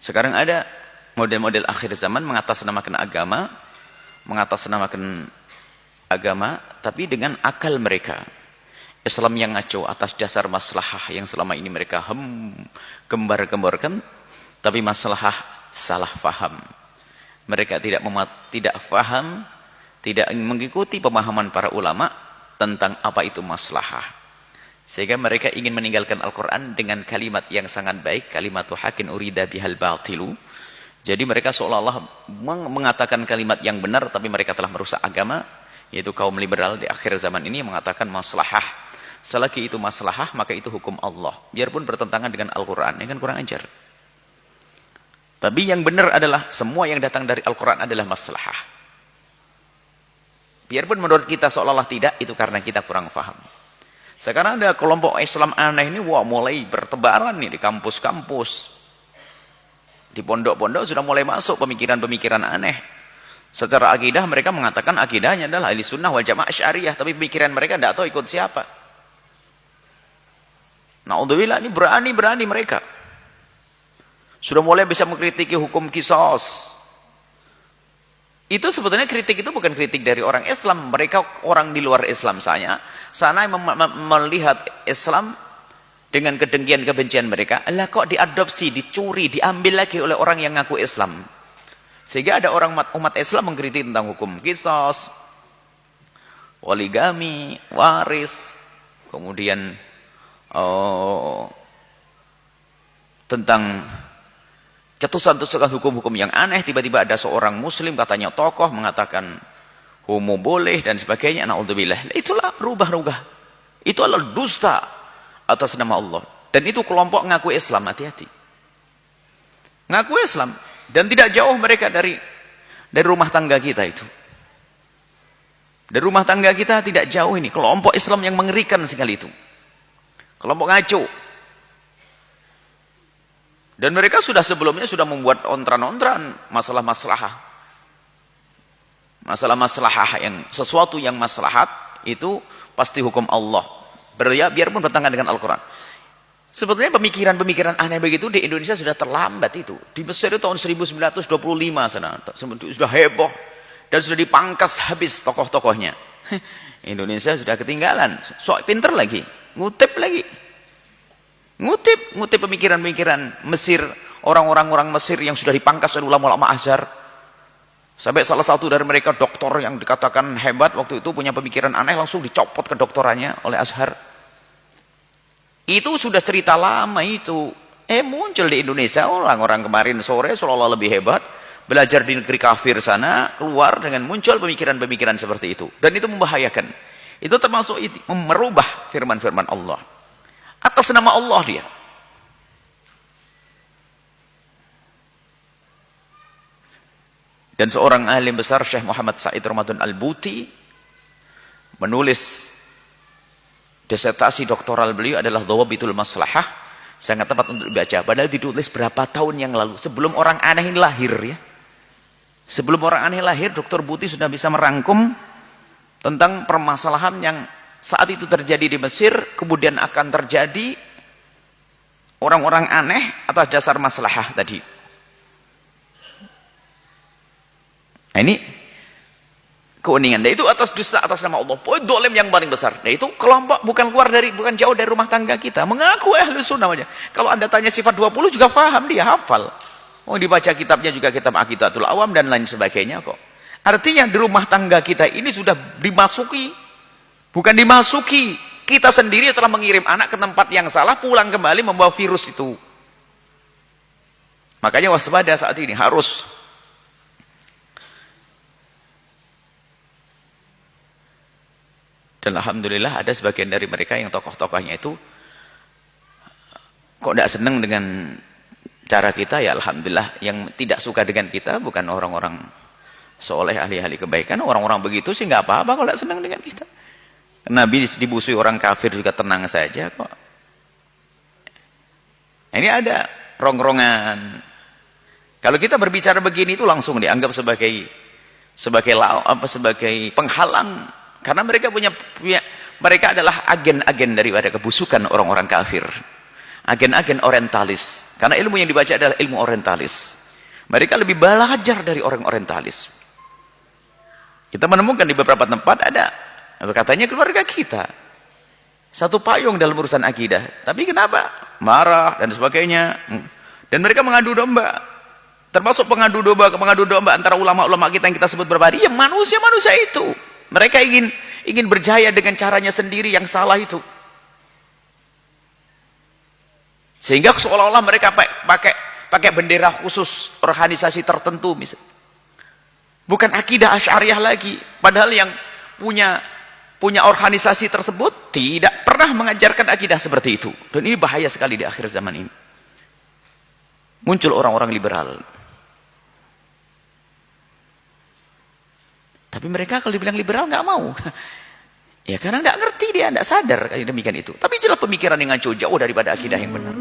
Sekarang ada model-model akhir zaman mengatasnamakan agama, tapi dengan akal mereka. Islam yang ngaco atas dasar maslahah yang selama ini mereka gembar-gemborkan, tapi maslahah salah faham. Mereka tidak faham, tidak mengikuti pemahaman para ulama tentang apa itu maslahah. Sehingga mereka ingin meninggalkan Al-Quran dengan kalimat yang sangat baik, kalimatu hakin urida bihal batilu. Jadi mereka seolah-olah mengatakan kalimat yang benar, tapi mereka telah merusak agama, yaitu kaum liberal di akhir zaman ini mengatakan maslahah. Selagi itu maslahah, maka itu hukum Allah. Biarpun bertentangan dengan Al-Quran, ini kan kurang ajar. Tapi yang benar adalah semua yang datang dari Al-Quran adalah maslahah. Biarpun menurut kita seolah-olah tidak, itu karena kita kurang paham. Sekarang ada kelompok Islam aneh ini, wah mulai bertebaran nih di kampus-kampus. Di pondok-pondok sudah mulai masuk pemikiran-pemikiran aneh. Secara akidah mereka mengatakan akidahnya adalah ahli sunnah wal jamaah syariah, tapi pikiran mereka tidak tahu ikut siapa. Na'udzubillah, ini berani-berani mereka. Sudah mulai bisa mengkritiki hukum qisas. Itu sebetulnya kritik itu bukan kritik dari orang Islam. Mereka orang di luar Islam sana yang melihat Islam dengan kedengkian kebencian mereka. Lah kok diadopsi, dicuri, diambil lagi oleh orang yang ngaku Islam. Sehingga ada orang umat Islam mengkritik tentang hukum qisas, poligami, waris, kemudian tentang cetusan-cetusan hukum-hukum yang aneh. Tiba-tiba ada seorang muslim katanya tokoh mengatakan homo boleh dan sebagainya. Na'udzubillah. Itulah rubah-rubah. Itu adalah dusta atas nama Allah. Dan itu kelompok ngaku Islam, hati-hati. Ngaku Islam dan tidak jauh mereka dari rumah tangga kita itu. Dari rumah tangga kita tidak jauh ini kelompok Islam yang mengerikan sekali itu. Kelompok ngaco. Dan mereka sebelumnya sudah membuat ontran-ontran masalah-maslahah. Masalah-maslahah yang sesuatu yang maslahat itu pasti hukum Allah. Biarpun bertentangan dengan Al-Quran. Sebetulnya pemikiran-pemikiran aneh begitu di Indonesia sudah terlambat itu. Di Mesir itu tahun 1925 sana sudah heboh dan sudah dipangkas habis tokoh-tokohnya. Indonesia sudah ketinggalan. Sok pinter lagi. Ngutip pemikiran-pemikiran Mesir, orang-orang Mesir yang sudah dipangkas oleh ulama-ulama Azhar. Sampai salah satu dari mereka doktor yang dikatakan hebat waktu itu punya pemikiran aneh, langsung dicopot kedoktorannya oleh Azhar. Itu sudah cerita lama itu. Muncul di Indonesia orang-orang kemarin sore seolah-olah lebih hebat, belajar di negeri kafir sana, keluar dengan muncul pemikiran-pemikiran seperti itu. Dan itu membahayakan. Itu termasuk merubah firman-firman Allah. Atas nama Allah dia. Dan seorang alim besar, Syekh Muhammad Said Ramadan Al-Buti, menulis disertasi doktoral beliau adalah Dhawabitul Maslahah. Sangat tepat untuk dibaca. Padahal ditulis berapa tahun yang lalu. Sebelum orang aneh ini lahir ya. Sebelum orang aneh lahir, Dr. Buti sudah bisa merangkum tentang permasalahan yang saat itu terjadi di Mesir, kemudian akan terjadi orang-orang aneh atas dasar maslahah tadi. Nah ini keunikan. Nah itu atas dusta atas nama Allah. Dolim yang paling besar. Nah itu kelompok bukan jauh dari rumah tangga kita. Mengaku ahli sunnah aja. Kalau Anda tanya sifat 20 juga paham dia, hafal. Dibaca kitabnya juga kitab Aqidatul Awam dan lain sebagainya kok. Artinya di rumah tangga kita ini sudah dimasuki, bukan dimasuki, kita sendiri telah mengirim anak ke tempat yang salah, pulang kembali membawa virus itu. Makanya waspada saat ini harus. Dan alhamdulillah ada sebagian dari mereka yang tokoh-tokohnya itu kok tidak senang dengan cara kita, ya alhamdulillah. Yang tidak suka dengan kita bukan orang-orang soleh ahli-ahli kebaikan, orang-orang begitu sih nggak apa-apa kalau tidak senang dengan kita. Nabi dibusui orang kafir juga tenang saja kok. Ini ada rongrongan. Kalau kita berbicara begini itu langsung dianggap sebagai penghalang, karena mereka mereka adalah agen-agen daripada kebusukan orang-orang kafir. Agen-agen orientalis. Karena ilmu yang dibaca adalah ilmu orientalis. Mereka lebih belajar dari orang orientalis. Kita menemukan di beberapa tempat ada, atau katanya keluarga kita, satu payung dalam urusan akidah. Tapi kenapa? Marah dan sebagainya. Dan mereka mengadu domba. Termasuk pengadu domba antara ulama-ulama kita yang kita sebut beberapa hari. Ya manusia-manusia itu. Mereka ingin berjaya dengan caranya sendiri yang salah itu. Sehingga seolah-olah mereka pakai bendera khusus organisasi tertentu misalnya. Bukan akidah Asy'ariyah lagi. Padahal yang punya organisasi tersebut tidak pernah mengajarkan akidah seperti itu. Dan ini bahaya sekali di akhir zaman ini. Muncul orang-orang liberal. Tapi mereka kalau dibilang liberal nggak mau. Ya karena nggak ngerti dia, nggak sadar kayak demikian itu. Tapi jelas pemikiran yang ngaco jauh daripada akidah yang benar.